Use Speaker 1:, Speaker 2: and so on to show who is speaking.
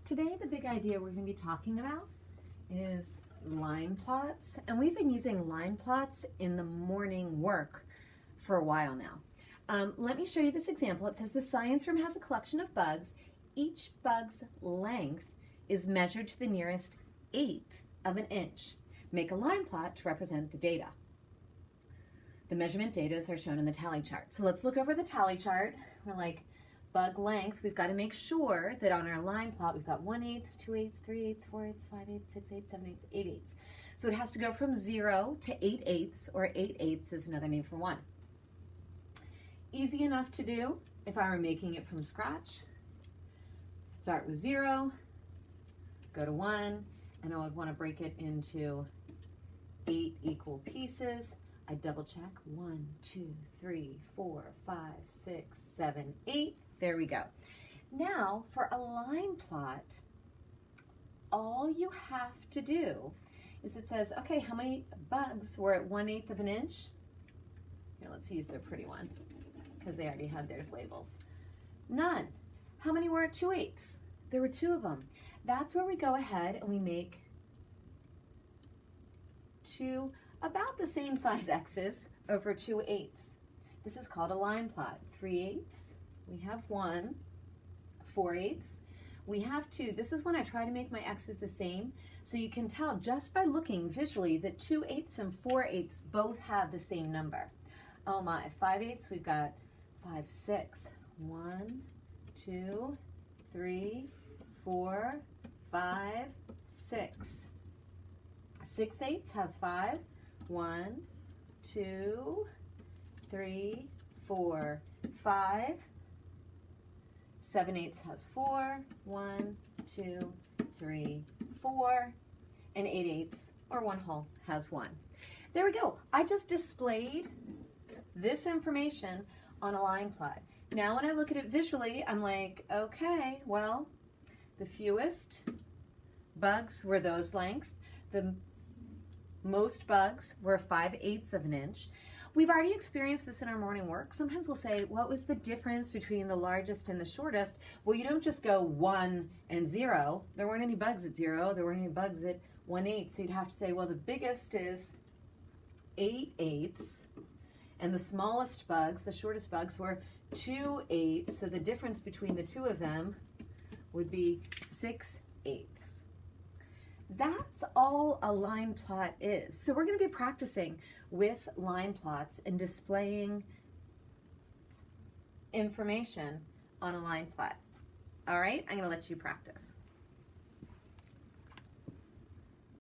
Speaker 1: Today, the big idea we're going to be talking about is line plots, and we've been using line plots in the morning work for a while now. Let me show you this example. It says the science room has a collection of bugs. Each bug's length is measured to the nearest eighth of an inch. Make a line plot to represent the data. The measurement data are shown in the tally chart. So let's look over the tally chart. We're like, bug length, we've got to make sure that on our line plot we've got 1/8, 2/8, 3/8, 4/8, 5/8, 6/8, 7/8, 8/8. So it has to go from 0 to 8/8, or 8/8 is another name for 1. Easy enough to do if I were making it from scratch. Start with 0, go to 1, and I would want to break it into 8 equal pieces. I double check 1, 2, 3, 4, 5, 6, 7, 8. There we go. Now for a line plot, all you have to do is it says, okay, how many bugs were at 1/8 of an inch? Here, let's use their pretty one because they already had theirs labels. None. How many were at 2/8? There were 2 of them. That's where we go ahead and we make 2 about the same size x's over 2/8. This is called a line plot. 3/8, we have 1. 4/8, we have 2. This is when I try to make my x's the same, so you can tell just by looking visually that 2/8 and 4/8 both have the same number. Oh my, 5/8, we've got 5, 6. 1, 2, 3, 4, 5, 6. 6/8 has 5. 1, 2, 3, 4, 5. 7/8 has 4. 1, 2, 3, 4. And 8/8, or 1 whole, has 1. There we go. I just displayed this information on a line plot. Now when I look at it visually, I'm like, okay, well, the fewest bugs were those lengths. The most bugs were 5/8 of an inch. We've already experienced this in our morning work. Sometimes we'll say, what was the difference between the largest and the shortest? Well, you don't just go 1 and 0. There weren't any bugs at 0. There weren't any bugs at 1/8. So you'd have to say, well, the biggest is 8/8. And the smallest bugs, the shortest bugs, were 2/8. So the difference between the 2 of them would be 6/8. That's all a line plot is. So we're going to be practicing with line plots and displaying information on a line plot. All right, I'm going to let you practice.